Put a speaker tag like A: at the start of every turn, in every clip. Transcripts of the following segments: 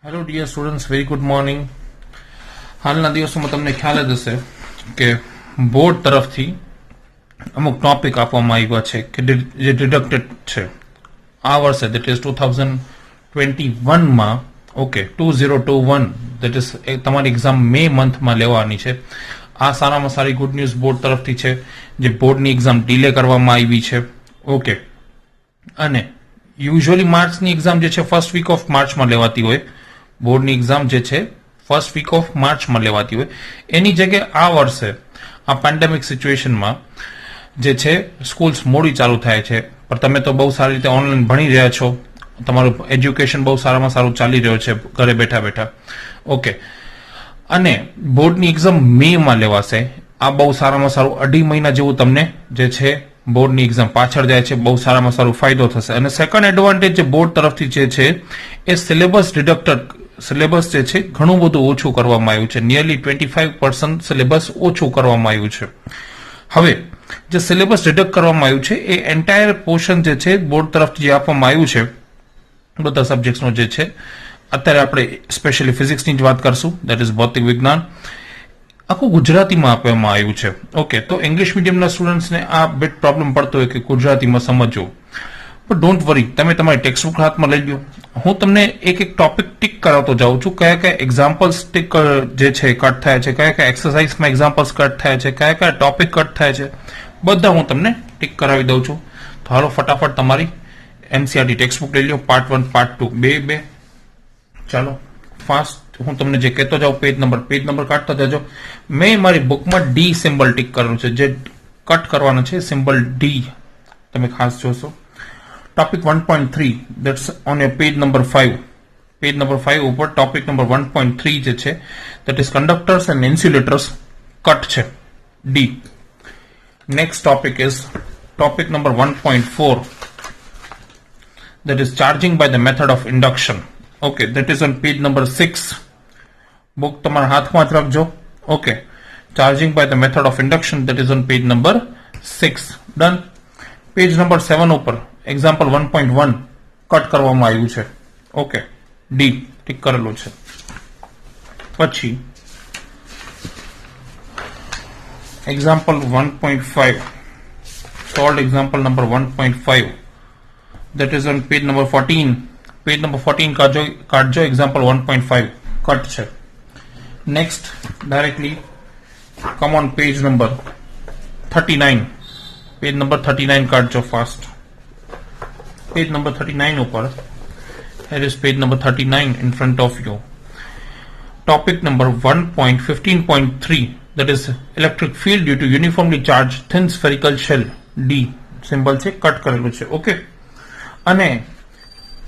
A: Hello dear students, very good morning. હાલના દિવસોમાં તમને ખ્યાલ જ હશે કે બોર્ડ તરફથી અમુક ટોપિક આપવામાં આવ્યા છે કે જે ડિડક્ટેડ છે આ વર્ષે, દેટ ઇઝ 2021માં. ઓકે, 2021 દેટ ઇઝ તમારી એક્ઝામ મે મંથમાં લેવાની છે. આ સારામાં સારી ગુડ ન્યૂઝ બોર્ડ તરફથી છે. જે બોર્ડની એક્ઝામ ડિલે કરવામાં આવી છે. ઓકે, અને યુઝ્યુઅલી માર્ચની એક્ઝામ જે છે ફર્સ્ટ વીક ઓફ માર્ચમાં લેવાતી હોય. બોર્ડની એક્ઝામ જે છે ફર્સ્ટ વીક ઓફ માર્ચમાં લેવાતી હોય, એની જગ્યાએ આ વર્ષે આ પેન્ડેમિક સિચ્યુએશનમાં જે છે સ્કૂલ્સ મોડી ચાલુ થાય છે. પણ તમે તો બહુ સારી રીતે ઓનલાઈન ભણી રહ્યા છો, તમારું એજ્યુકેશન બહુ સારામાં સારું ચાલી રહ્યું છે ઘરે બેઠા બેઠા. ઓકે, અને બોર્ડની એક્ઝામ મેમાં લેવાશે. આ બહુ સારામાં સારું 2.5 મહિના જેવું તમને જે છે બોર્ડની એક્ઝામ પાછળ જાય છે, બહુ સારામાં સારો ફાયદો થશે. અને સેકન્ડ એડવાન્ટેજ જે બોર્ડ તરફથી જે છે એ સિલેબસ જે છે ઘણું બધું ઓછું કરવામાં આવ્યું છે. નિયરલી 25% સિલેબસ ઓછું કરવામાં આવ્યું છે. હવે જે સિલેબસ રિડક્ટ કરવામાં આવ્યું છે એ એન્ટાયર પોર્શન જે છે બોર્ડ તરફથી જે આપવામાં આવ્યું છે બધા સબ્જેક્ટ્સનો જે છે, અત્યારે આપણે સ્પેશિયલી ફિઝિક્સની જ વાત કરશું, દેટ ઇઝ ભૌતિક વિજ્ઞાન, આખું ગુજરાતીમાં આપવામાં આવ્યું છે. ઓકે, તો ઇંગ્લિશ મીડિયમના સ્ટુડન્ટ્સને આ બીટ પ્રોબ્લેમ પડતો હોય કે ગુજરાતીમાં સમજવું, પણ ડોન્ટ વરી, તમે તમારી ટેક્સ્ટબુક હાથમાં લઈ લો. હું તમને એક એક ટોપિક ટીક કરાવતો જાઉં છું. કયા કયા એક્ઝામ્પલ્સ ટીક જે છે કટ થયા છે, કયા કયા એક્સરસાઇઝમાં એક્ઝામ્પલ્સ કટ થયા છે, કયા કયા ટોપિક કટ થયા છે, બધા હું તમને ટીક કરાવી દઉં છું. તો હાલો ફટાફટ તમારી એનસીઆરટી ટેક્સ્ટબુક લઈ લો, પાર્ટ 1 પાર્ટ 2 બે. ચાલો ફાસ્ટ હું તમને જે કહેતો જાઉં, પેજ નંબર કાઢતા જજો. મેં મારી બુકમાં ડી સિમ્બલ ટીક કરેલું છે, જે કટ કરવાનો છે સિમ્બલ ડી, તમે ખાસ જોશો. Topic 1.3 that's on your page number 5. Page number 5 ઉપર ટોપિક નંબર 1.3 જે છે that is conductors and insulators, cut છે D. Next topic is topic number 1.4 that is charging by the method of induction. Okay, that is on page number 6. Book તમારા હાથમાં જ રાખજો. Okay, charging by the method of induction, that is on page number 6. Done. Page number 7 ઉપર example 1.1 cut કરવામાં આવ્યું છે. Okay, D tick કરેલું છે. પછી example 1.5, solved example number 1.5, that is on page number 14. Page number 14 કાઢજો, example 1.5 cut છે. Next, directly come on page number 39. Page number 39 કાઢજો fast. Page number 39 ઉપર, here is page number 39 in front of you. Topic number 1.15.3, that is electric field due to uniformly charged thin spherical shell. D symbol છે, cut કરેલું છે. Okay, અને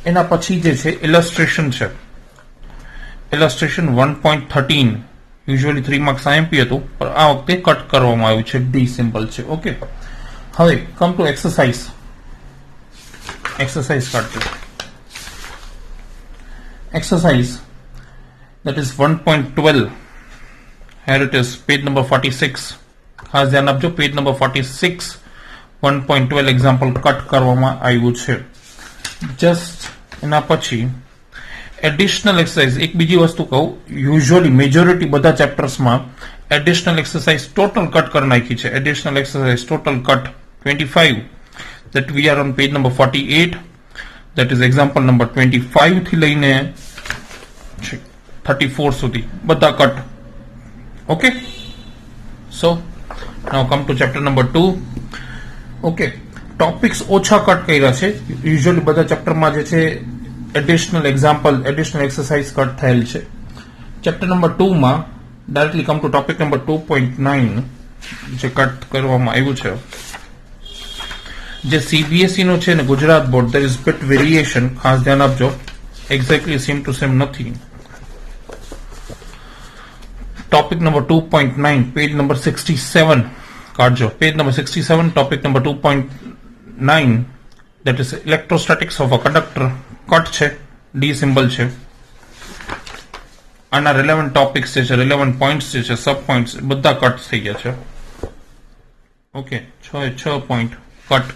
A: એના પછી જે છે ઇલસ્ટ્રેશન છે. ઇલસ્ટ્રેશન 1.13, યુઝ્યુઅલી 3 માર્ક્સ આઈએમપી હતું, પણ આ વખતે કટ કરવામાં આવ્યું છે, ડી સિમ્બલ છે. ઓકે, હવે કમ ટુ એક્સરસાઇઝ કાઢજો. Exercise that is 1.12, here it is, page number 46. ખાસ ધ્યાન આપજો, પેજ નંબર 46 1.12 એક્ઝામ્પલ કટ કરવામાં આવ્યું છે. જસ્ટ એના પછી એડિશનલ એક્સરસાઇઝ, એક બીજી વસ્તુ કહું, યુઝ્યુઅલી મેજોરિટી બધા ચેપ્ટર્સમાં એડિશનલ એક્સરસાઇઝ ટોટલ કટ કરી નાખી છે. Additional exercise total cut 25, that we are on page number 48, that is example number 25 થી લઈને 34 સુધી બધા cut. Okay, so now come to chapter number 2. Okay, topics ઓછા કટ કર્યા છે. યુઝ્યુઅલી બધા ચેપ્ટરમાં જે છે additional example, additional exercise cut થયેલ છે. ચેપ્ટર નંબર 2 માં directly come to topic number 2.9 જે કટ કરવામાં આવ્યું છે. જે સીબીએસઈ નો છે ને Gujarat board, there is bit variation, ખાસ ધ્યાન આપજો, એક્ઝેક્ટલી સેમ ટુ સેમ નથી. ટોપિક નંબર 2.9 પેજ નંબર 67 કાઢજો. Page number 67 topic number 2.9, that is electrostatics of a conductor, cut છે, ડી સિમ્બલ છે. આના રિલેવન્ટ ટોપિક્સ જે છે, રિલેવન્ટ પોઈન્ટ્સ જે છે, સબ પોઈન્ટ્સ બધા કટ થઈ ગયા છે. Okay, 6 point cut.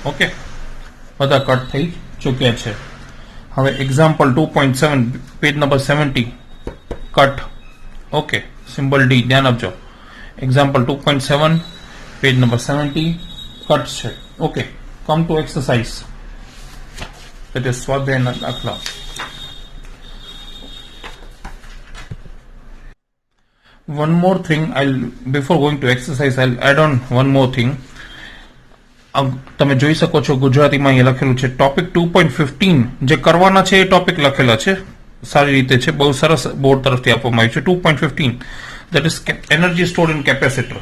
A: ઓકે, બધા કટ થઈ ચૂક્યા છે. હવે example 2.7 page number 70 cut. Okay, symbol D ધ્યાન આપજો. એક્ઝામ્પલ 2.7 પેજ નંબર 70 કટ છે. Okay, come to exercise, that is સ્વાધ્યાયના દાખલા. One more thing, before going to exercise, I'll add on one more thing. તમે જોઈ શકો છો ગુજરાતીમાં અહીંયા લખેલું છે ટોપિક 2.15 જે કરવાના છે એ ટોપિક લખેલા છે, સારી રીતે છે, બહુ સરસ બોર્ડ તરફથી આપવામાં આવ્યું છે. 2.15 that is energy stored in capacitor,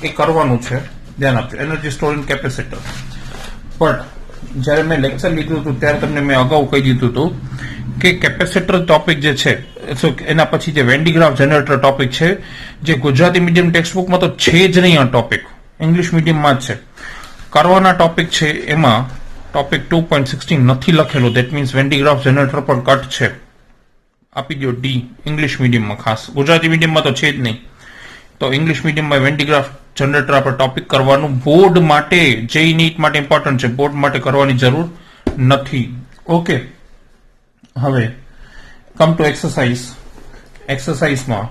A: એ કરવાનું છે, ધ્યાન આપજો. Energy store in capacitor. પણ જ્યારે મેં લેક્ચર લીધું હતું ત્યારે તમને મેં અગાઉ કહી દીધું હતું કે કેપેસિટર ટોપિક જે છે, એના પછી જે વેન્ડીગ્રાફ જનરેટર ટોપિક છે, જે ગુજરાતી મીડિયમ ટેક્સ્ટબુકમાં તો છે જ નહીં, આ ટોપિક ઇંગ્લિશ મીડિયમમાં જ છે. કરવાના ટોપિક છે એમાં ટોપિક 2.16 નથી લખેલો, દેટ મીન્સ વેન્ડીગ્રાફ જનરેટર પર કટ છે. આપી દો ડી ઇંગ્લિશ મીડિયમમાં, ખાસ ગુજરાતી મીડિયમમાં તો છે જ નહીં. તો ઇંગ્લિશ મીડિયમમાં વેન્ડીગ્રાફ જનરેટર પર ટોપિક કરવાનું બોર્ડ માટે, જેઈ નીટ માટે ઇમ્પોર્ટન્ટ છે, બોર્ડ માટે કરવાની જરૂર નથી. ઓકે, હવે કમ ટુ એક્સરસાઇઝ. એક્સરસાઇઝમાં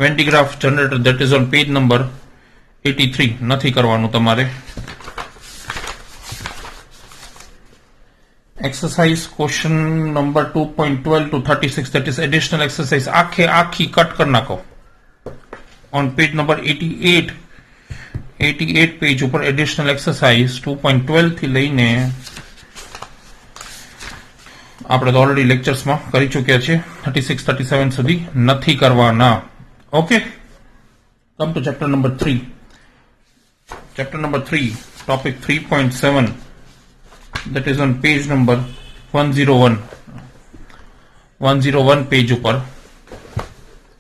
A: Van de Graaff generator that is on page number 83 નથી કરવાનું તમારે. Exercise question number 2.12 to 36, that is additional exercise, આખી કટ કરી નાખો. on page number 88 પેજ ઉપર એડિશનલ એક્સરસાઇઝ 2.12 થી લઈને આપણે તો ઓલરેડી લેક્ચર્સમાં કરી ચૂક્યા છે, 36 37 સુધી નથી કરવાના. Okay, come to chapter number 3. Chapter number 3 topic 3.7 that is on page number 101 page ઉપર,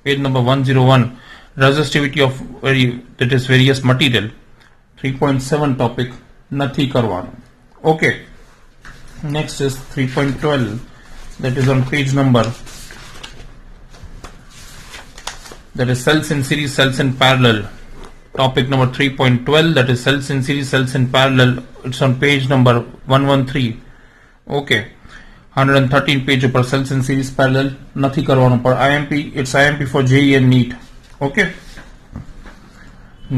A: page number 101, resistivity of that is various material. 3.7 topic નથી કરવાનું. Okay, next is 3.12 that is on page number, that is cells in series, cells in parallel. Topic number 3.12, that is cells in series, cells in parallel. It's on page number 113. Okay, 113 page ઉપર cells in series parallel નથી કરવાનું. પર IMP, it's IMP for JEE and NEET. Okay,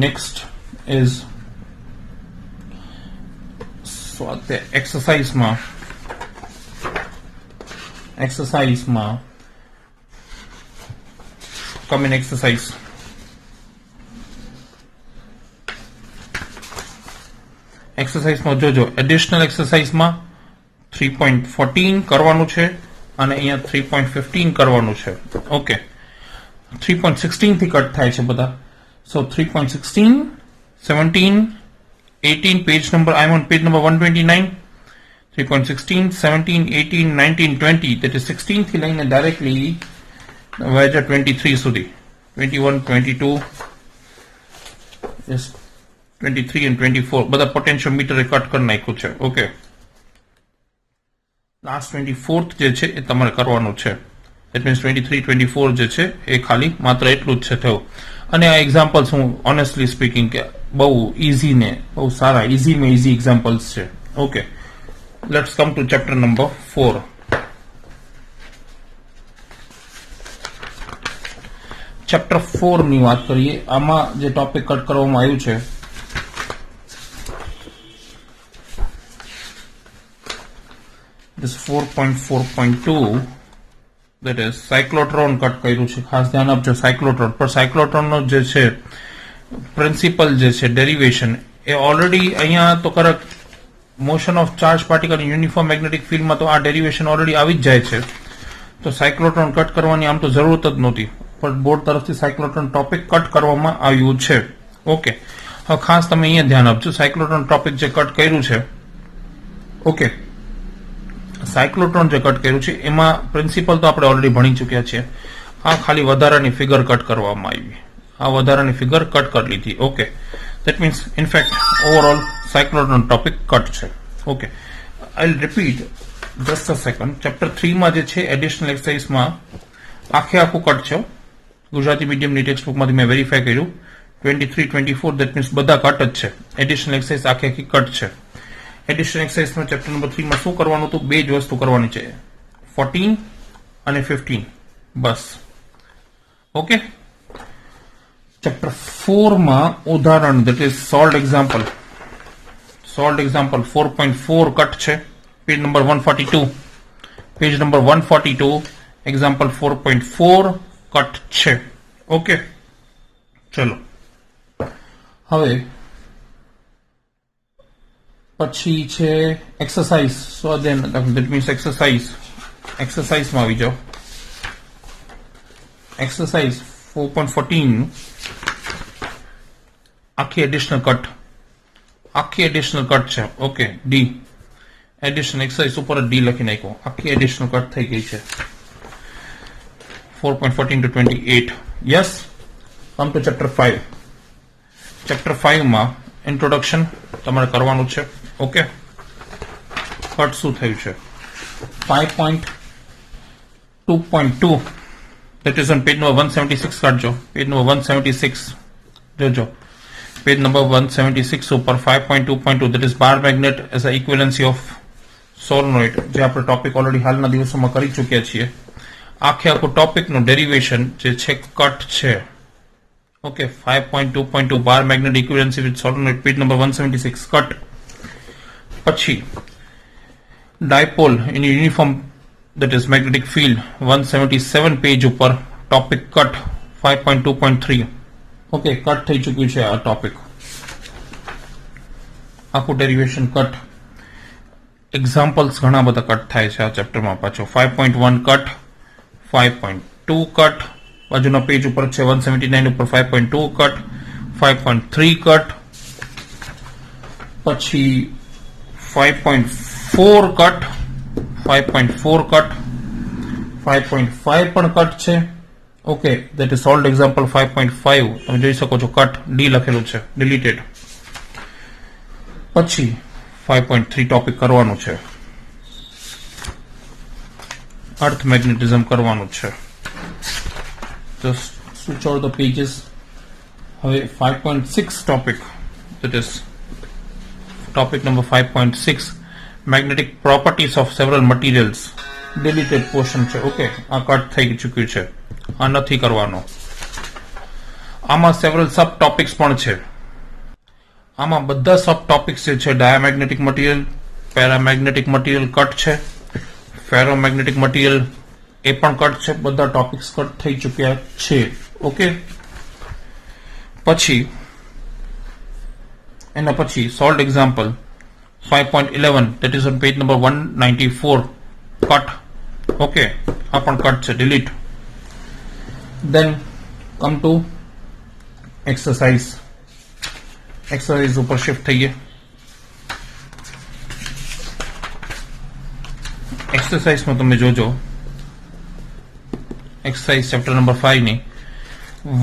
A: next is exercise come in exercise. એક્સરસાઇઝમાં જોજો, additional એક્સરસાઇઝમાં 3.14 કરવાનું છે અને અહીંયા 3.15 કરવાનું છે. ઓકે, 3.16 થી કટ થાય છે બધા. So 3.16, 17, 18 page number, I am on page number 129. 3.16, 17, 18, 19, 20, that is 16 થી લઈને ડાયરેક્ટલી 23 સુધી, 21, 22, yes, 23 and 24 બધા પોટેન્શિયોમીટર કટ કરી નાખ્યું છે. ઓકે, લાસ્ટ 24th જે છે એ તમારે કરવાનું છે. દેટ મીન્સ 23, 24 જે છે એ ખાલી માત્ર એટલું જ છે થયું. અને આ એક્ઝામ્પલ્સ હું ઓનેસ્ટલી સ્પીકિંગ કે બહુ ઇઝી ને બહુ સારા, ઇઝીમાં ઇઝી એક્ઝામ્પલ્સ છે. Okay, let's come to chapter number 4. Chapter 4 ની વાત કરીએ. આમાં જે ટોપિક કટ કરવામાં આવ્યું છે this 4.4.2, that is cyclotron cut કર્યું છે. ખાસ ધ્યાન આપજો સાયક્લોટ્રોન પર. સાયક્લોટ્રોનનો જે છે પ્રિન્સિપલ જે છે ડેરિવેશન એ ઓલરેડી અહીંયા તો correct motion of charge particle uniform magnetic ફિલ્ડમાં તો આ ડેરિવેશન ઓલરેડી આવી જ જાય છે. તો સાયક્લોટ્રોન કટ કરવાની આમ તો જરૂરત જ નહોતી, પણ બોર્ડ તરફથી સાયક્લોટ્રોન ટોપિક કટ કરવામાં આવ્યું છે. ઓકે, હવે ખાસ તમે અહીંયા ધ્યાન આપજો, સાયક્લોટ્રોન ટોપિક જે કટ કર્યું છે. ઓકે, સાયક્લોટ્રોન જે કટ કર્યું છે એમાં પ્રિન્સિપલ તો આપણે ઓલરેડી ભણી ચૂક્યા છીએ. આ ખાલી વધારાની ફિગર કટ કરવામાં આવી, આ વધારાની ફિગર કટ કરી લીધી. Okay, that means in fact overall cyclotron topic cut છે. Okay, I will repeat just a second. Chapter 3 માં જે છે એડિશનલ એક્સરસાઇઝમાં આખું કટ છે. ગુજરાતી મીડિયમની ટેક્સ્ટબુકમાંથી મેં વેરીફાઈ કર્યું, 23, 24 દેટ મીન્સ બધા કટ જ છે. એડિશનલ એક્સરસાઇઝ આખી કટ છે. એડિશન એક્સરસાઇઝમાં ચેપ્ટર નંબર 3 માં શું કરવાનું હતું? બે જ વસ્તુ કરવાની છે, 14 અને 15, બસ. ઓકે. ચેપ્ટર 4 માં ઉદાહરણ, that is solved example. Solved example 4.4 cut છે, page number 142. Page number 142 example 4.4 cut છે. ઓકે, ચલો હવે પછી છે exercise. So then that means એક્સરસાઇઝમાં આવી જાઓ. એક્સરસાઇઝ 4.14 આખી એડિશનલ કટ છે. ઓકે, ડી એડિશન એક્સરસાઇઝ ઉપર ડી લખી નાખ્યો, આખી એડિશનલ કટ થઈ ગઈ છે. 4.14 to 28. Yes, come to chapter 5. Chapter 5 માં ઇન્ટ્રોડક્શન તમારે કરવાનું છે. ઓકે, કટ શું થયું છે? 5.2.2 that is on page number 176 કાઢજો. પેજ નંબર 176 જોજો. પેજ નંબર 176 ઉપર 5.2.2 that is bar magnet as a equivalency of solenoid, જે આપણે ટોપિક ઓલરેડી હાલના દિવસોમાં કરી ચૂક્યા છીએ. આખું ટોપિકનું ડેરિવેશન જે છે કટ છે. Okay, 5.2.2 bar magnet equivalency with solenoid, page number 176 cut. પછી dipole in uniform that is magnetic field 177 page ઉપર ટોપિક કટ 5.2.3. ઓકે, કટ થઈ ચૂક્યું છે આ ટોપિક, આખું ડેરિવેશન કટ. એક્ઝામ્પલ્સ ઘણા બધા કટ થાય છે આ ચેપ્ટરમાં. પાછો 5.1 કટ, 5.2 કટ, બાજુના પેજ ઉપર છે 179 ઉપર 5.2 કટ, 5.3 કટ, પછી 5.4 કટ, 5.4 કટ, 5.5 પણ કટ છે. Okay, that is solved example 5.5. તમે જોઈ શકો છો કટ ડી લખેલું છે, ડિલીટેડ. પછી 5.3 ટોપિક કરવાનું છે, અર્થ મેગ્નેટિઝમ કરવાનું છે. Just switch over the pages. હવે 5.6 topic, that is topic number 5.6 magnetic properties of several materials, deleted portion છે. ઓકે, આ કટ થઈ ચૂક્યું છે, આ નથી કરવાનો. આમાં સેવરલ સબ ટોપિક્સ પણ છે. આમાં બધા સબ ટોપિક્સ જે છે, ડાયામેગ્નેટિક મટીરિયલ, પેરામેગ્નેટિક મટીરિયલ કટ છે, ફેરોમેગ્નેટિક મટીરિયલ એ પણ કટ છે. બધા ટોપિક્સ કટ થઈ ચૂક્યા છે. ઓકે, પછી એના પછી sold example 5.11 that is on page number 194 cut. Okay, આ પણ કટ છે, delete. Then come to exercise. exercise ઉપર shift થઈએ. exercise માં તમે જોજો, exercise chapter number 5 ની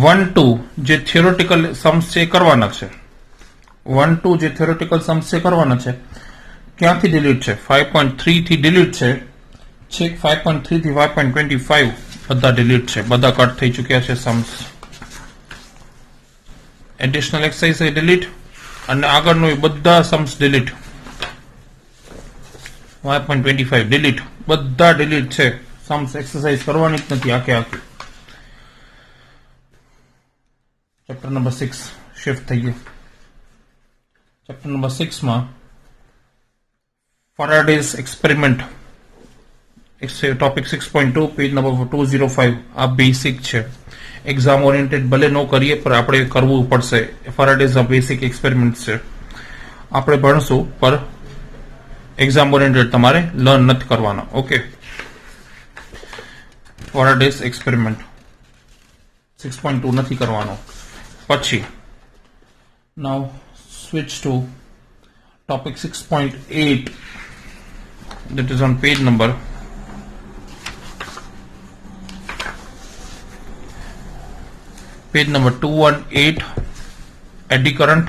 A: 1-2 જે theoretical sums છે કરવાના છે. 1-2 જે theoretical sums છે કરવાના છે. ક્યાંથી ડિલીટ છે? 5.3 થી ડિલીટ છે. છેક 5.3 થી 5.25 બધા ડિલીટ છે, બધા કટ થઈ ચૂક્યા છે સમ્સ. એડિશનલ એક્સરસાઇઝ ડિલીટ અને આગળનું બધા સમ્સ ડિલીટ. 5.25 ડિલીટ, બધા ડિલીટ છે. સમ્સ એક્સરસાઇઝ કરવાની જ નથી આખે આખી. ચેપ્ટર નંબર 6 શિફ્ટ થઈએ. ચેપ્ટર નંબર 6 માં Faraday's experiment, topic 6.2 page number 205. આ બેસિક છે, એક્ઝામ ઓરિએન્ટેડ ભલે ન કરીએ પણ આપણે કરવું પડશે. ફેરાડેઝ આ બેસિક એક્સપેરિમેન્ટ છે, આપણે ભણશું પર એક્ઝામ ઓરિએન્ટેડ તમારે લર્ન નથી કરવાના. ઓકે, ફેરાડેઝ એક્સપેરિમેન્ટ 6.2 નથી કરવાનો. પછી નાઉ switch two topic 6.8 that is on page number 218 eddy current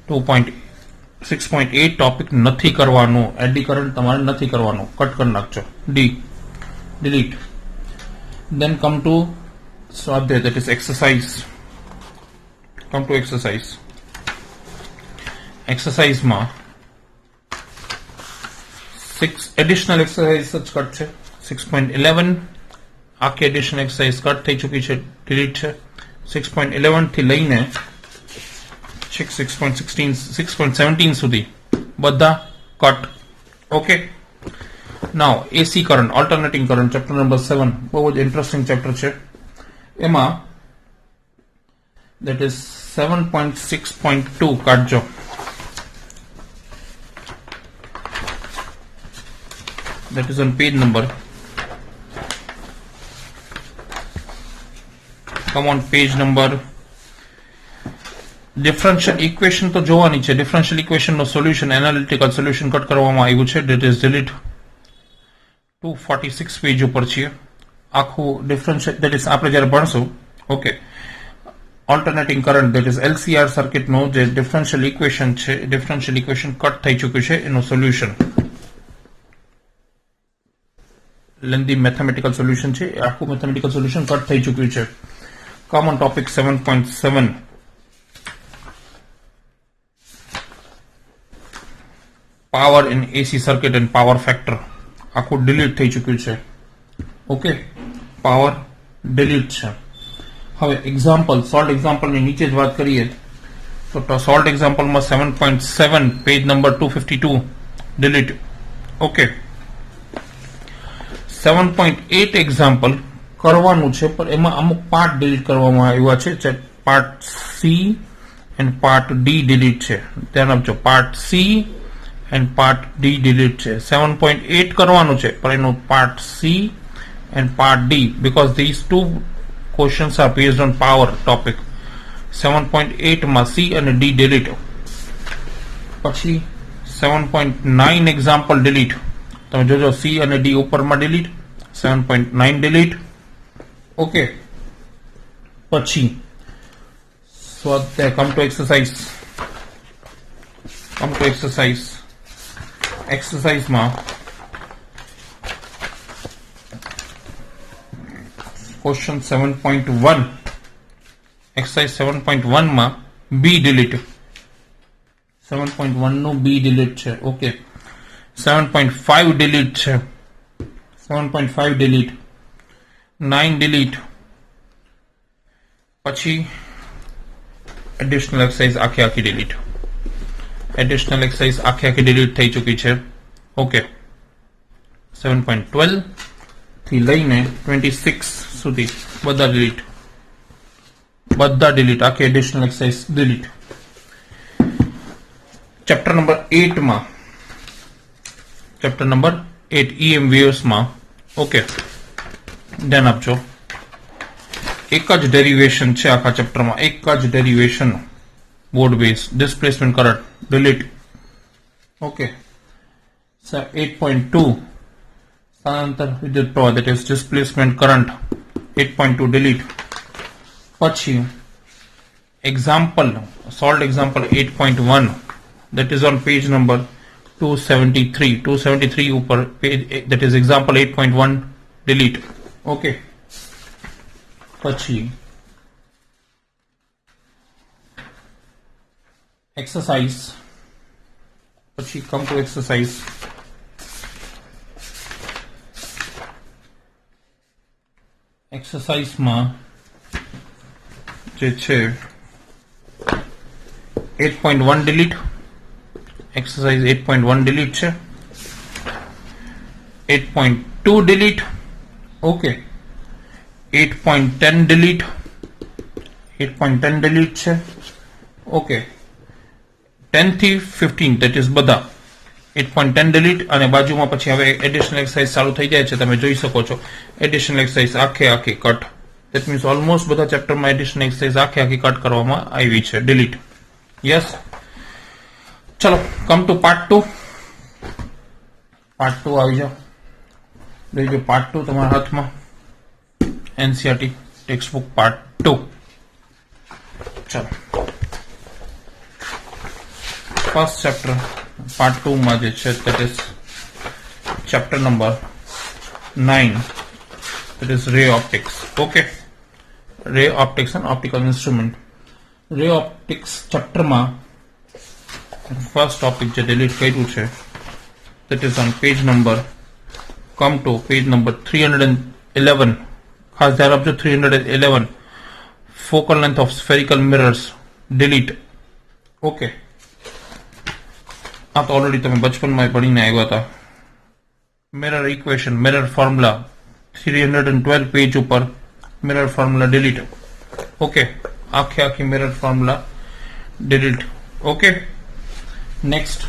A: 2.6.8 topic નથી કરવાનો. eddy current તમારે નથી કરવાનો, કટ કરી નાખજો. delete. Then come to સ્વાધ્યાય, that is exercise. come to exercise. એક્સરસાઇઝમાં 6 additional exercise જ કટ છે. 6.11 આખી એડિશનલ એક્સરસાઇઝ કટ થઈ ચૂકી છે, ડિલીટ છે. 6.11 થી લઈને 6.16 6.17 સુધી બધા cut. Okay, now AC current, alternating current, chapter number 7 બહુ જ ઇન્ટરેસ્ટિંગ ચેપ્ટર છે. એમાં that is 7.6.2 કાઢજો. that is on page number, come on page number. Differential equation તો જોવાની છે. ડિફરન્શિયલ ઇક્વેશન નો સોલ્યુશન, એનાલિટિકલ સોલ્યુશન કટ કરવામાં આવ્યું છે. that is delete 246 પેજ ઉપર છીએ. આખું ડિફરન્શિયલ, that is આપણે જ્યારે ભણશું. Okay, alternating current, that is LCR circuit નો જે ડિફરન્શિયલ ઇક્વેશન છે, ડિફરન્શિયલ ઇક્વેશન કટ થઈ ચૂક્યું છે, એનું સોલ્યુશન, લેન્ધી મેથેમેટિકલ સોલ્યુશન છે. આખું મેથેમેટિકલ સોલ્યુશન કટ થઈ ચૂક્યું છે. Common topic 7.7 power in AC circuit end power factor, આખું ડિલીટ થઈ ચૂક્યું છે. ઓકે, પાવર ડિલીટ છે. હવે એક્ઝામ્પલ, સોલ્ટ એક્ઝામ્પલની નીચે જ વાત કરીએ તો સોલ્ટ એક્ઝામ્પલમાં 7.7 page number 252 delete. Okay, 7.8 example કરવાનું છે, પણ એમાં અમુક પાર્ટ ડિલીટ કરવામાં આવ્યા છે. Part C and part D delete છે. ધ્યાન આપજો, part C and part D delete છે. 7.8 કરવાનું છે, પણ એનું part C and part D, because this two questions are based on power topic. 7.8 માં C અને D delete. પછી 7.9 example delete. તમે જોજો C અને D ઉપરમાં delete, 7.9 delete. ઓકે, પછી સ્વાધ્યાય, come to exercise. come to exercise. exercise માં question 7.1 exercise 7.1 માં બી ડિલીટ. 7.1 નું બી ડિલીટ છે. ઓકે, 7.5 ડિલીટ છે. 7.5 ડિલીટ, 9 ડિલીટ. પછી એડિશનલ એક્સરસાઇઝ આખી ડિલીટ. એડિશનલ એક્સરસાઇઝ આખી ડિલીટ થઈ ચૂકી છે. ઓકે, 7.12 થી લઈને 26 સુધી બધા ડિલીટ, આખી additional exercise delete. Chapter number 8 માં, ચેપ્ટર નંબર 8 EM waves માં, ઓકે, ધ્યાન આપજો, એક જ ડેરિવેશન છે આખા ચેપ્ટરમાં, એક જ derivation, board base, displacement current delete. Okay, 8.2 સ્થાનાંતર વિદ્યુત પ્રવાહ, that is displacement current, 8.2 delete. પછી example, solved example 8.1, that is on page number 273 ઉપર page, that is example 8.1 delete. okay, પછી exercise, પછી come to exercise. એક્સરસાઇઝમાં જે છે 8.1 ડિલીટ. એક્સરસાઇઝ 8.1 ડિલીટ છે. 8.2 ડિલીટ. Okay, 8.10 delete. 8.10 ડિલીટ છે. ઓકે, 10 થી 15 that is બધા 8.10 ડિલીટ. અને બાજુમાં પછી હવે એડિશનલ એક્સરસાઇઝ ચાલુ થઈ જાય છે, તમે જોઈ શકો છો. એડિશનલ એક્સરસાઇઝ આખી કટ. દેટ મીન્સ ઓલમોસ્ટ બધા ચેપ્ટરમાં એડિશનલ એક્સરસાઇઝ આખી કટ કરવામાં આવી છે, ડિલીટ. યસ, ચલો કમ ટુ પાર્ટ 2. પાર્ટ 2 આવી જાઓ. જોઈજો પાર્ટ 2 તમારા હાથમાં, NCERT ટેક્સ્ટ બુક પાર્ટ 2. ચલો, ફર્સ્ટ ચેપ્ટર પાર્ટ 2 માં જે છે that is chapter number 9, that is ray optics. okay, ray optics and optical instrument. ray optics chapter માં ફર્સ્ટ ટોપિક જે ડિલીટ કર્યું છે that is on page number, come to page number 311. ખાસ ધ્યાન આપજો 311. Focal length of spherical mirrors, delete. Okay, આ તો already તમે બચપનમાં પઢીને આવ્યા હતા. Mirror equation, mirror formula 312 page ઉપર મિરર ફોર્મ્યુલા ડિલીટ. ઓકે, આખી mirror formula delete. Okay, next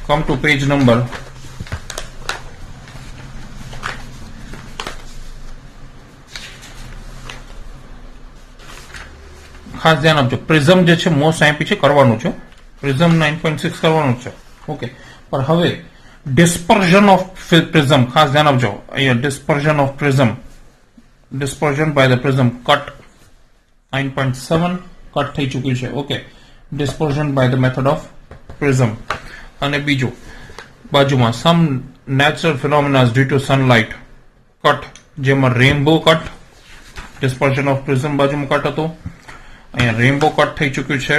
A: come to page number ખાસ ધ્યાન આપજો. પ્રિઝમ જે છે મોસ્ટ આઈપી છે, કરવાનું છે. પ્રિઝમ 9.6 કરવાનું છે. ઓકે, પણ હવે ડિસ્પર્ઝન ઓફ પ્રિઝમ ખાસ ધ્યાન આપજો. અહીંયા dispersion of prism, dispersion by the prism cut 9.7 cut થઈ ચૂક્યું છે. Okay, dispersion by the method of prism. અને બીજું બાજુમાં some natural phenomena due to sunlight cut, જેમાં rainbow cut, dispersion of prism બાજુમાં કટ હતું, અહીંયા રેઇનબો કટ થઈ ચૂક્યું છે.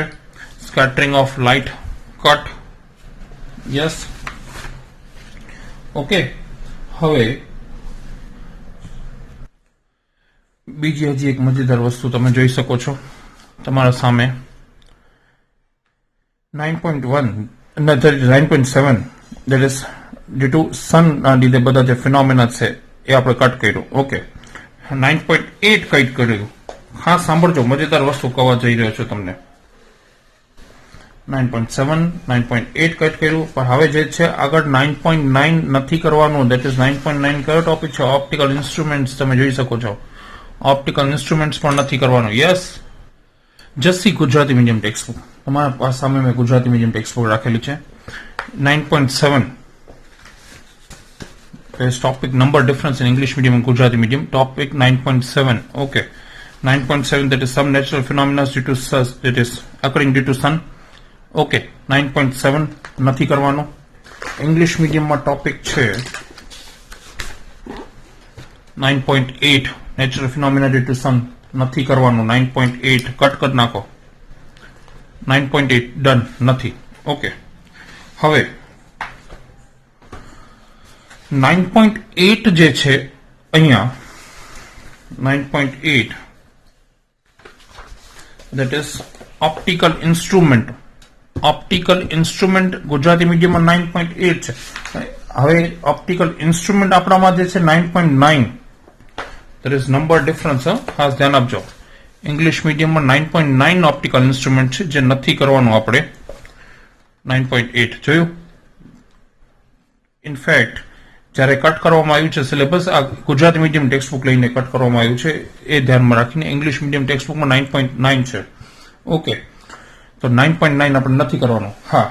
A: Scattering of light cut, yes. Okay, હવે બીજી હજી એક મજેદાર વસ્તુ તમે જોઈ શકો છો તમારા સામે. 9.1 9.7 that is due to sun ના લીધે બધા જે ફિનોમિના છે એ આપણે કટ કર્યું. ઓકે, 9.8 કટ કર્યું. ખાસ સાંભળજો, મજેદાર વસ્તુ કહેવા જઈ રહ્યો છું તમને. 9.7 9.8 કટ કર્યું, પણ હવે જે છે આગળ 9.9 નથી કરવાનું. that is 9.9 કયો ટોપિક છે? Optical instruments. તમે જોઈ શકો છો ઓપ્ટિકલ ઇન્સ્ટ્રુમેન્ટ્સ પણ નથી કરવાનું. Yes, Jassi Gujarati medium textbook તમારા સામે મેં ગુજરાતી મીડિયમ ટેક્સ્ટબુક રાખેલી છે. 9.7 is topic number difference in English medium and Gujarati medium. Topic 9.7. Okay, 9.7 that is some natural phenomena due to that is occurring due to sun. Okay, 9.7 નથી કરવાનો. English medium માં topic છે 9.8 natural phenomena due to sun. નથી કરવાનું. 9.8 cut કરી નાખો. 9.8 done, નથી. Okay, હવે 9.8 જે છે અહીંયા 9.8 that is optical instrument. Optical instrument Gujarati મીડિયમમાં 9.8 છે. હવે ઓપ્ટિકલ ઇન્સ્ટ્રુમેન્ટ આપણામાં જે છે 9.9. there is number difference. ખાસ ધ્યાન આપજો. ઇંગ્લિશ મીડિયમમાં 9.9 ઓપ્ટિકલ ઇન્સ્ટ્રુમેન્ટ છે જે નથી કરવાનું આપણે. 9.8 જોયું. ઇનફેક્ટ જ્યારે કટ કરવામાં આવ્યું છે સિલેબસ, આ ગુજરાતી મીડિયમ ટેક્સ્ટબુક લઈને કટ કરવામાં આવ્યું છે એ ધ્યાનમાં રાખીને. ઇંગ્લિશ મીડિયમ ટેક્સ્ટબુકમાં 9.9 છે. ઓકે, તો 9.9 આપણે નથી કરવાનું. હા,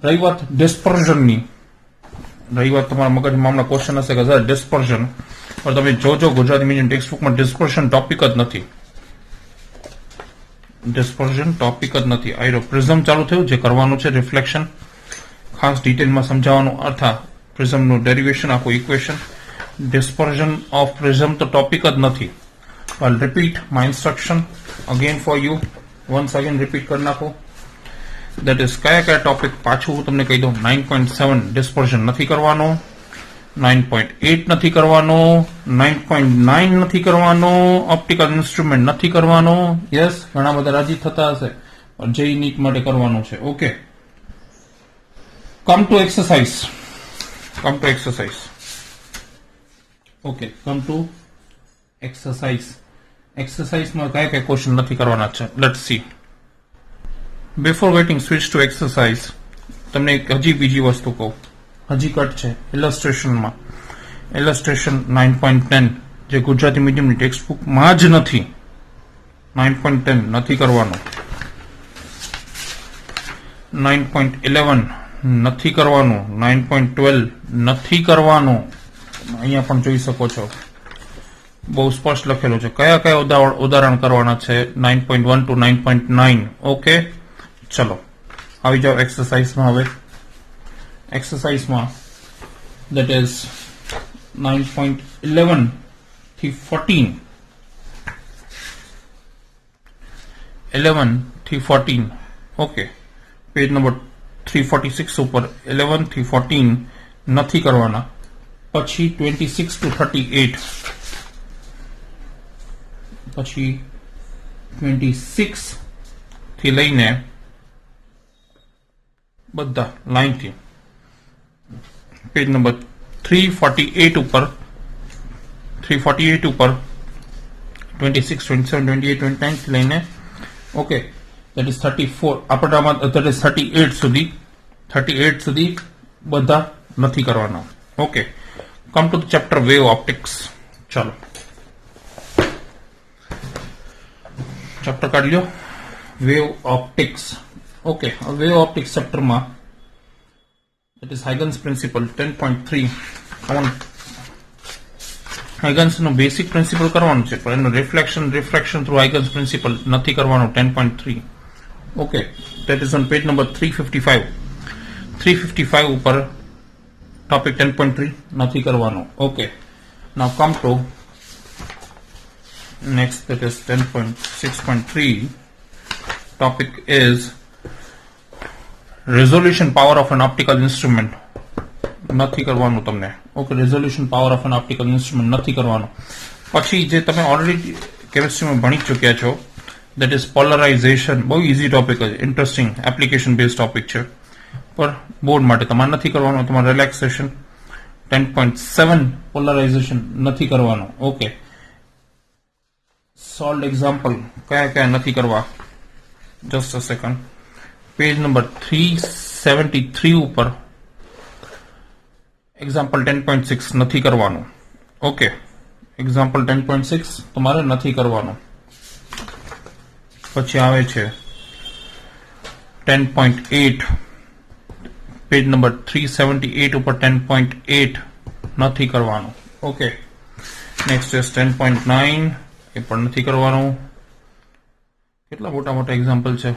A: રહી વાત ડિસ્પર્ઝનની, રહી વાત તમારા મગજમાં હમણાં ક્વેશ્ચન હશે કે સર ડિસ્પર્ઝન, પણ તમે જોજો ગુજરાતી મીડિયમ ટેક્સ્ટબુકમાં ડિસ્પર્ઝન ટોપિક જ નથી. ડિસ્પર્ઝન ટોપિક જ નથી. આયરો પ્રિઝમ ચાલુ થયું, જે કરવાનું છે રિફ્લેક્શન ખાસ ડિટેલમાં સમજાવવાનું. અર્થાત પ્રિઝમનું ડેરિવેશન, આખું ઇક્વેશન. ડિસ્પર્ઝન ઓફ પ્રિઝમ તો ટોપિક જ નથી. I'll repeat my instruction again for you. once again repeat કરી નાખો. that is કયા ટોપિક પાછું હું તમને કહી દઉં. 9.7 ડિસ્પર્ઝન નથી કરવાનો, 9.8 નથી કરવાનો, 9.9 નથી કરવાનો, ઓપ્ટિકલ ઇન્સ્ટ્રુમેન્ટ નથી કરવાનો. યસ, ઘણા બધા રાજી થતા હશે, પણ જે નીટ માટે કરવાનું છે. Okay, come to exercise. Okay, come to exercise. એક્સરસાઇઝમાં કયા ક્વેશ્ચન નથી કરવાના છે? Let's see. Before getting switch to exercise તમને હજી બીજી વસ્તુ કહું. હજી કટ છે ઇલસ્ટ્રેશનમાં. ઇલસ્ટ્રેશન 9.10 જે ગુજરાતી મીડિયમની ટેક્સ્ટબુકમાં જ નથી. 9.10 નથી કરવાનું. 9.11 નથી કરવાનું. 9.12 નથી કરવાનું. અહીંયા પણ જોઈ શકો છો બહુ સ્પષ્ટ લખેલું છે કયા કયા ઉદાહરણ કરવાના છે. 9.1 to 9.9. ઓકે, ચલો આવી જાઓ એક્સરસાઇઝમાં. હવે એક્સરસાઇઝમાં that is 9.11 થી 14. 11 થી 14. ઓકે, પેજ નંબર 346 ઉપર 11 થી 14 નથી કરવાના. પછી 26 to 38, પછી 26 થી લઈને બધા લાઈનથી પેજ નંબર 348 ઉપર 26, 27, 28, 29 થી લઈને ઓકે that is 34 આપણામાં that is 38 સુધી બધા નથી કરવાના. Okay, come to the chapter wave optics. ચાલો ચેપ્ટર કાઢ લ્યો, wave optics. Okay, wave optics ચેપ્ટરમાં that is Huygens principle 10.3 Huygens નો બેસિક પ્રિન્સિપલ કરવાનું છે, પણ એનું રિફ્લેક્શન થ્રુ Huygens પ્રિન્સિપલ નથી કરવાનું. 10.3 okay, that is on page number 355 ઉપર ટોપિક 10.3 નથી કરવાનો. Okay, now come to next, that is 10.6.3. topic is resolution power of an optical instrument. નથી કરવાનું તમને. Okay, resolution power of an optical instrument નથી કરવાનું. પછી જે તમે ઓલરેડી કેમિસ્ટ્રીમાં ભણી ચૂક્યા છો, that is polarization. બહુ ઇઝી ટોપિક છે, ઇન્ટરેસ્ટિંગ એપ્લિકેશન બેઝ ટોપિક છે, પર બોર્ડ માટે તમારે નથી કરવાનું. તમારે રિલેક્સેશન 10.7 પોલરાઇઝેશન નથી કરવાનું. ઓકે, સોલ્વ એક્ઝામ્પલ કયા નથી કરવા, just a second. Page number 373 ઉપર એક્ઝામ્પલ 10.6 નથી કરવાનું. ઓકે, એક્ઝામ્પલ 10.6 તમારે નથી કરવાનું. પછી આવે છે 10.8, પેજ નંબર 378 ઉપર 10.8 નથી કરવાનું. ઓકે, નેક્સ્ટ ઇઝ 10.9, એ પણ નથી કરવાનું. કેટલા મોટા એક્ઝામ્પલ છે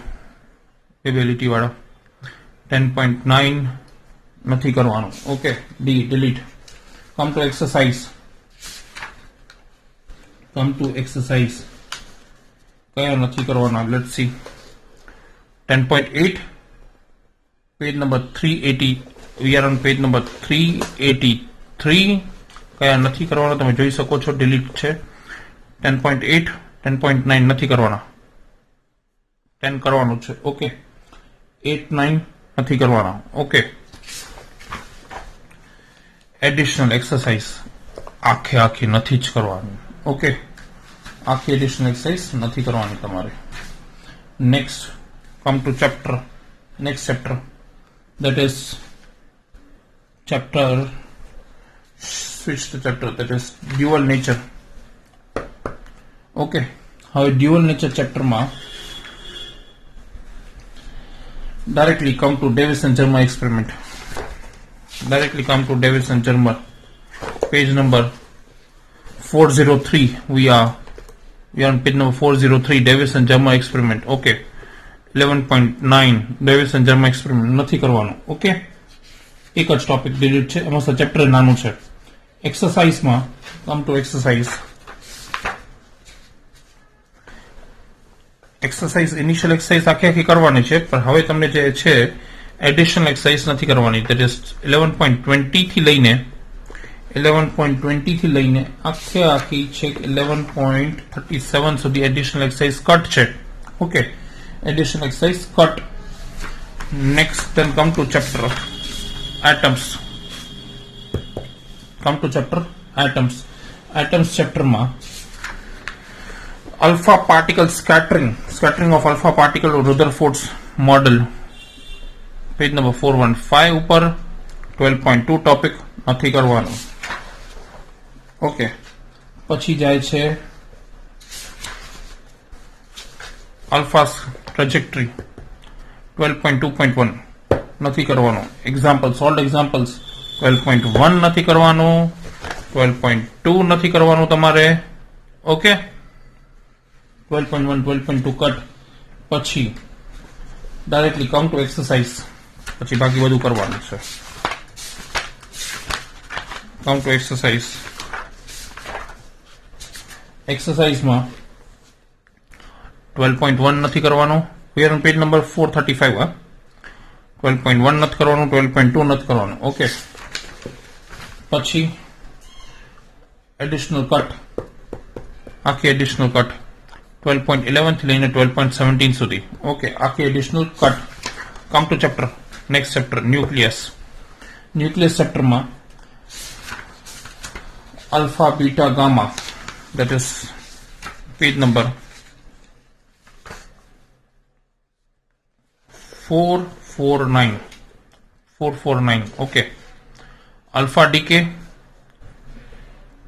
A: એબિલિટી વાળા. 10.9 નથી કરવાનું. Okay, delete. Come to exercise. કયા નથી કરવાના, let's see. 10.8, page number 380, we are on page number 383. કયા નથી કરવાના તમે જોઈ શકો છો, ડિલીટ છે. 10.8, 10.9 નથી કરવાના, 10 કરવાનું છે. ઓકે, 8, 9 નથી કરવાના. ઓકે, એડિશનલ એક્સરસાઇઝ આખી નથી જ કરવાની. ઓકે, આખી એડિશનલ એક્સરસાઇઝ નથી કરવાની તમારે. Next, come to next chapter, that is switch to chapter, that is dual nature. Okay, હવે dual nature chapter માં directly come to Davis and Germer experiment. Page number 403. We are on page number 403, Davis and Germer experiment. Okay, 11.9 Davis and Germer experiment નથી કરવાનું. Okay, એક જ topic delete છે, એમાં chapter નાનું છે. એક્સરસાઇઝમાં come to exercise initial exercise આખી કરવાની છે, પણ હવે તમને જે છે એડિશનલ એક્સરસાઇઝ નથી કરવાની. દેટ ઇઝ 11.20 થી લઈને આખી છે 11.37 સુધી એડિશનલ એક્સરસાઇઝ કટ છે. Okay, additional exercise cut. Next, then come to chapter atoms. Atoms chapter ma alpha particle scattering of alpha particle Rutherford's model. Page number 415 ઉપર 12.2 topic નથી કરવાનું. ઓકે, પછી જાય છે alpha's trajectory 12.2.1 નથી કરવાનું. સોલ્વ એક્ઝામ્પલ્સ 12.1 નથી કરવાનું, 12.2 નથી કરવાનું તમારે. Okay, 12.1, 12.2 cut. પછી ડાયરેક્ટલી કમ ટુ એક્સરસાઇઝ, પછી બાકી બધું કરવાનું છે. કમ ટુ એક્સરસાઇઝમાં 12.1 નથી કરવાનું. We are on page number 435. 12.1 નથી કરવાનું, 12.2 નથી કરવાનું. ઓકે, પછી એડિશનલ કટ, આખી એડિશનલ કટ 12.11 થી લઈને 12.17 સુધી. ઓકે, આખી additional cut. Come to chapter, next chapter nucleus. Nucleus ચેપ્ટરમાં alpha, beta, gamma, that is page number 449. Okay, alpha decay,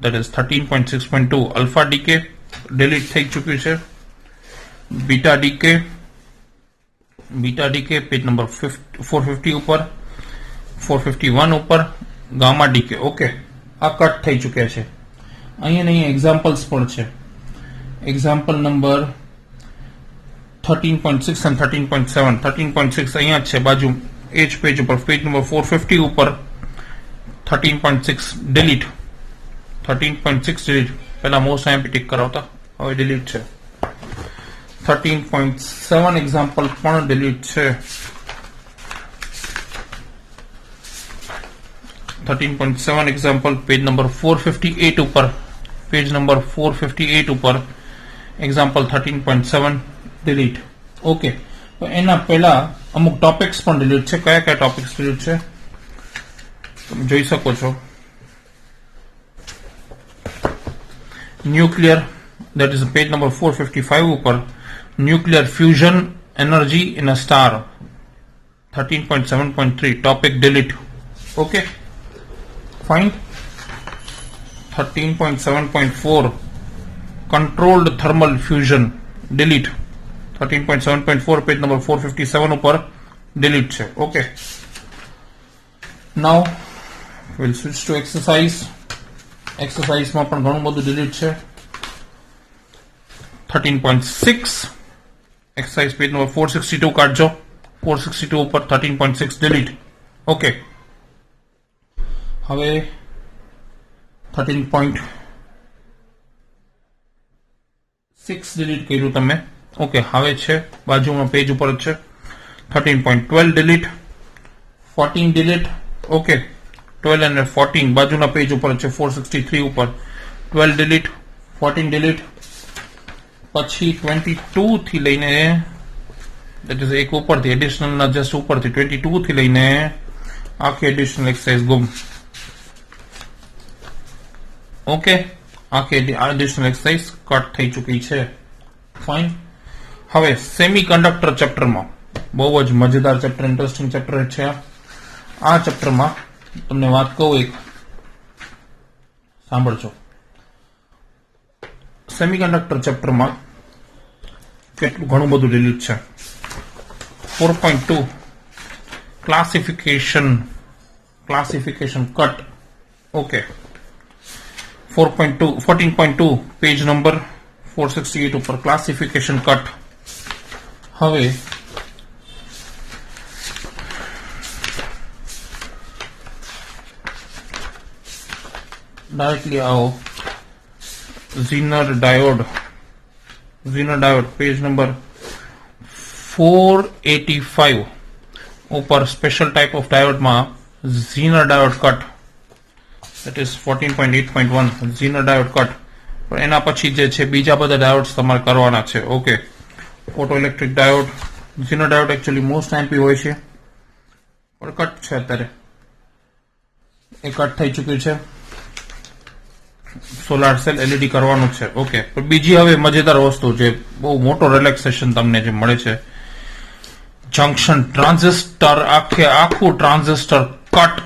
A: that is 13.6.2. alpha decay delete થઈ ચૂક્યું છે. beta decay page number 450 ઉપર, 451 ઉપર. gamma decay, okay, આ cut થઈ ચૂક્યા છે. અહીંયા એક્ઝામ્પલ્સ પણ છે. એક્ઝામ્પલ નંબર 13.6 અને 13.7. 13.6 અહીંયા જ છે બાજુ એ જ પેજ ઉપર, પેજ નંબર 450 ઉપર. 13.6 ડિલીટ. 13.6 ડિલીટ. પહેલા મોસ્ટ આઈએમપી ટિક કરાવતા, હવે ડિલીટ છે. 13.7 એક્ઝામ્પલ પણ ડિલીટ છે. 13.7 એક્ઝામ્પલ પેજ નંબર 458 ઉપર, પેજ નંબર 458 ઉપર એક્ઝામ્પલ 13.7 ડિલીટ. ઓકે, તો એના પહેલા અમુક ટોપિક્સ પણ ડિલીટ છે. કયા કયા ટોપિક્સ ડિલીટ છે તમે જોઈ શકો છો. Nuclear, that is page number 455 ઉપર. Nuclear fusion energy in a star 13.7.3 topic delete. Okay, fine. 13.7.4 controlled thermal fusion delete. 13.7.4 page number 457 ઉપર delete છે. Okay, now we'll switch to exercise. exercise માં પણ ઘણું બધું delete છે. 13.6 exercise page number 462 કાઢજો. 462 ઉપર 13.6 delete. Okay, હવે 13.6 ડિલીટ કર્યું તમે. ઓકે, હવે છે બાજુમાં પેજ ઉપર જ છે. 13.12 ડિલીટ, 14 ડિલીટ. ઓકે, 12 અને 14 બાજુના પેજ ઉપર છે 463 ઉપર. 12 ડિલીટ, 14 ડિલીટ. પછી 22 થી લઈને, that is એક ઉપરથી એડિશનલ ના જસ્ટ ઉપરથી 22 થી લઈને આખી એડિશનલ એક્સરસાઇઝ ગુમ. ઓકે, આખી એડિશનલ એક્સરસાઇઝ કટ થઈ ચૂકી છે. ફાઇન. હવે સેમી કંડક્ટર ચેપ્ટરમાં બહુ જ મજેદાર ચેપ્ટર, ઇન્ટરેસ્ટિંગ ચેપ્ટર છે. આ ચેપ્ટરમાં તમને વાત કહું એક, સાંભળજો. સેમી કંડક્ટર ચેપ્ટરમાં કેટલું ઘણું બધું ડિલીટ છે. 4.2 classification cut. Okay, 14.2 page number 468 ઉપર ક્લાસિફિકેશન કટ. હવે ડાયરેક્ટલી આવો. ઝીનર ડાયોડ પેજ નંબર 485 ઉપર સ્પેશિયલ ટાઈપ ઓફ ડાયોડમાં Zener diode cut, that is 14.8.1 Zener diode cut. પણ એના પછી જે છે બીજા બધા ડાયોડ્સ તમારે કરવાના છે. Okay, photo electric diode. Zener diode actually most IMP હોય છે, પણ કટ છે અત્યારે, એ કટ થઈ ચૂક્યું છે. સોલાર સેલ એલઈડી કરવાનું છે. ઓકે, પણ બીજી હવે મજેદાર વસ્તુ જે બહુ મોટો રિલેક્સેશન તમને જે મળે છે, જંક્શન ટ્રાન્ઝિસ્ટર, આખું ટ્રાન્ઝિસ્ટર કટ,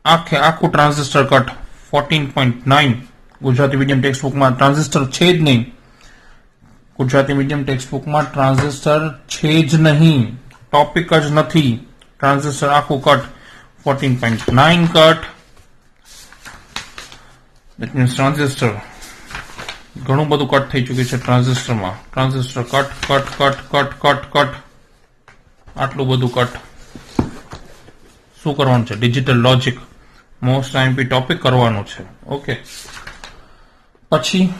A: આખું transistor cut. 14.9 Gujarati medium text બુકમાં ટ્રાન્ઝિસ્ટર છે જ નહીં. ગુજરાતી મીડિયમ ટેક્સ્ટ બુકમાં ટ્રાન્ઝિસ્ટર છે જ નહીં, ટોપિક જ નથી. ટ્રાન્ઝિસ્ટર આખું cut. 14.9 cut. That means transistor ઘણું બધું કટ થઈ ચૂક્યું છે ટ્રાન્ઝિસ્ટરમાં. Transistor cut. આટલું બધું કટ. શું કરવાનું છે? Digital logic, most IMP topic કરવાનું છે. ઓકે, પછી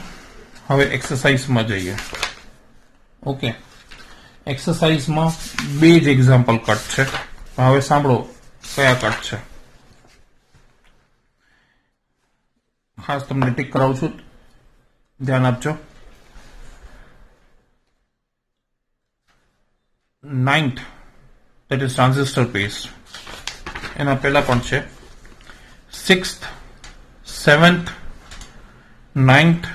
A: હવે એક્સરસાઇઝમાં જઈએ. ઓકે, એક્સરસાઇઝમાં બે જ એક્ઝામ્પલ કટ છે. હવે સાંભળો કયા કટ છે, ખાસ તમને ટીક કરાવું છું, ધ્યાન આપજો. 9th that is transistor paste, એના પહેલા પણ છે. 6th, 7th, 9th,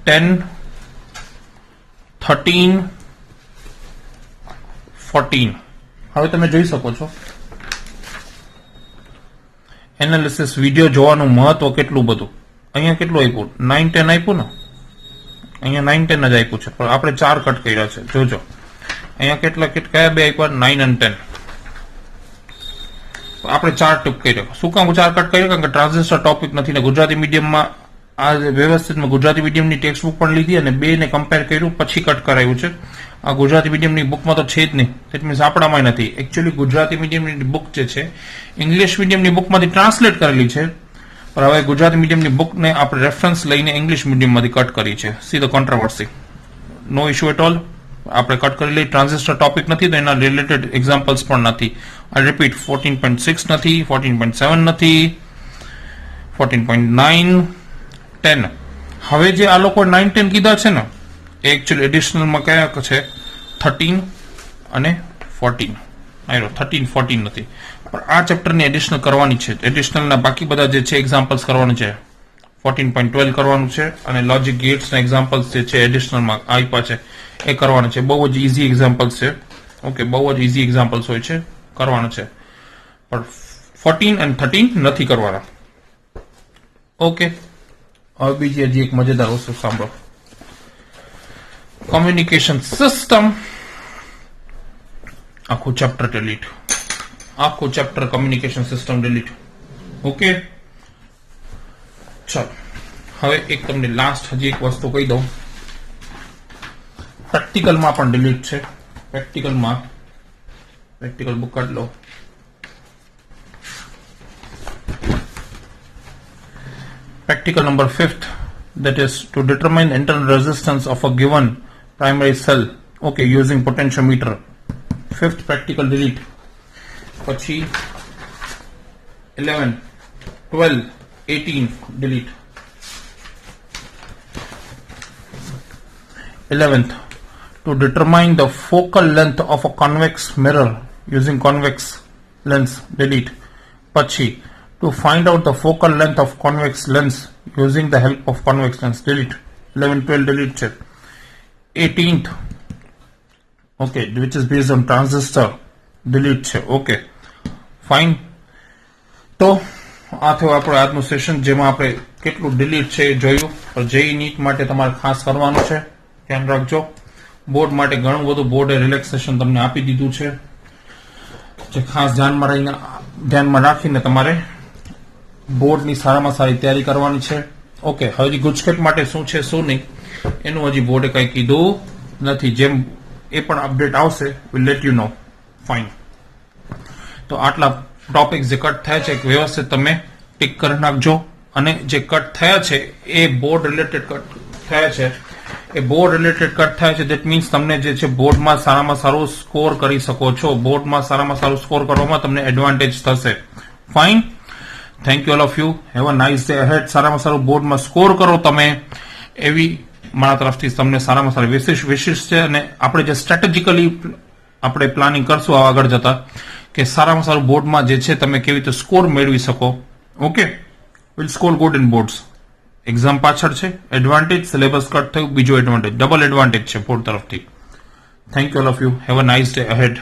A: 10, 13, 14. હવે તમે જોઈ શકો છો એનાલિસિસ વિડીયો જોવાનું મહત્વ કેટલું બધું. અહીંયા કેટલું આપ્યું, 9, 10 આપ્યું ને, અહીંયા 9, 10 જ આપ્યું છે, પણ આપણે 4 કટ કર્યા છે. જોજો અહીંયા કયા બે આપ્યા, 9 અને 10. આપણે 4 ટૂંક કર્યો. શું કામ 4 કટ કર્યો? કારણ કે ટ્રાન્ઝિસ્ટર ટોપિક નથી ને ગુજરાતી મીડિયમમાં આ વ્યવસ્થિતમાં ગુજરાતી મીડિયમની ટેક્સ્ટ બુક પણ લીધી અને બે ને કમ્પેર કર્યું પછી કટ કરાયું છે. આ ગુજરાતી મીડિયમની બુકમાં તો છે જ નહીં, દેટ મીન્સ આપણામાં નથી. એકચ્યુઅલી ગુજરાતી મીડિયમની બુક જે છે ઇંગ્લિશ મીડિયમની બુકમાંથી ટ્રાન્સલેટ કરેલી છે, પણ હવે ગુજરાતી મીડિયમની બુકને આપણે રેફરન્સ લઈને ઇંગ્લિશ મીડિયમમાંથી કટ કરી છે. See the controversy, no issue at all. આપણે કટ કરેલી ટ્રાન્ઝિસ્ટર ટોપિક નથી તો એના રિલેટેડ એક્ઝામ્પલ્સ પણ નથી. આઈ રિપીટ, 14.6 નથી, 14.7 નથી, 14.9, 10. હવે જે આ લોકો 9, 10 કીધા છે ને એ એકચ્યુઅલી એડિશનલમાં કયા છે, 13 અને 14. 13, 14 નથી, પણ આ ચેપ્ટરની એડિશનલ કરવાની છે. એડિશનલના બાકી બધા જે છે એક્ઝામ્પલ્સ કરવાનું છે. 14.12 કરવાનું છે અને લોજિક ગેટ્સના એક્ઝામ્પલ્સ જે છે એડિશનલમાં આપ્યા છે એ કરવાના છે. બહુ જ ઇઝી એક્ઝામ્પલ્સ છે. ઓકે, બહુ જ ઇઝી એક્ઝામ્પલ્સ હોય છે, કરવાના છે, પણ 14 અને 13 નથી કરવાના. ઓકે, હવે બીજી હજી એક મજેદાર વસ્તુ સાંભળો. કોમ્યુનિકેશન સિસ્ટમ, આખું ચેપ્ટર ડિલીટ, આખું chapter communication system delete. Okay, ચાલો હવે એક તમને લાસ્ટ હજી એક વસ્તુ કહી દઉં. પ્રેક્ટિકલમાં પણ ડિલીટ છે. પ્રેક્ટિકલ બુક કાઢ લો. Practical number 5th, that is to determine internal resistance of a given primary cell, okay, using potentiometer. 5th practical delete. Pachi 11, 12, 18 delete. 11th, to determine the focal length of a convex mirror using convex lens, delete. Pachi, to find out the focal length of convex lens using the help of convex lens, delete. 11, 12 delete છે. 18th, okay, which is based on transistor, delete છે. Okay, fine. તો આ થયું આપણું આજનું session, જેમાં આપણે કેટલું ડિલીટ છે એ જોયું. પણ જેઈ નીટ માટે તમારે ખાસ કરવાનું છે, ધ્યાન રાખજો. બોર્ડ માટે ઘણું બધું બોર્ડે રિલેક્સેશન તમને આપી દીધું છે, જે ખાસ ધ્યાનમાં રાખીને તમારે બોર્ડની સારામાં સારી તૈયારી કરવાની છે. ઓકે, હજી ગુજકેટ માટે શું છે શું નહીં એનું હજી બોર્ડે કંઈ કીધું નથી. જેમ એ પણ અપડેટ આવશે, will let you know. Fine. તો આટલા ટોપિક જે કટ થયા છે વ્યવસ્થિત તમે ટીક કરી નાખજો. અને જે કટ થયા છે એ બોર્ડ રિલેટેડ કટ થયા છે, એ બોર્ડ રિલેટેડ કટ થાય છે. દેટ મીન્સ તમને જે છે બોર્ડમાં સારામાં સારું સ્કોર કરી શકો છો. બોર્ડમાં સારામાં સારું સ્કોર કરવામાં તમને એડવાન્ટેજ થશે. Fine. Thank you all of you. Have a nice day ahead. સારામાં સારું બોર્ડમાં સ્કોર કરો તમે, એવી મારા તરફથી તમને સારામાં સારી વિશિષ્ટ છે. અને આપણે જે સ્ટ્રેટેજિકલી આપણે પ્લાનિંગ કરશું આગળ જતા, કે સારામાં સારું બોર્ડમાં જે છે તમે કેવી રીતે સ્કોર મેળવી શકો. Okay, will score good in boards. Exam પાછળ છે એડવાન્ટેજ, સિલેબસ કટ થયું, બીજો એડવાન્ટેજ, ડબલ એડવાન્ટેજ છે બોર્ડ તરફથી. Thank you all of you. Have a nice day ahead.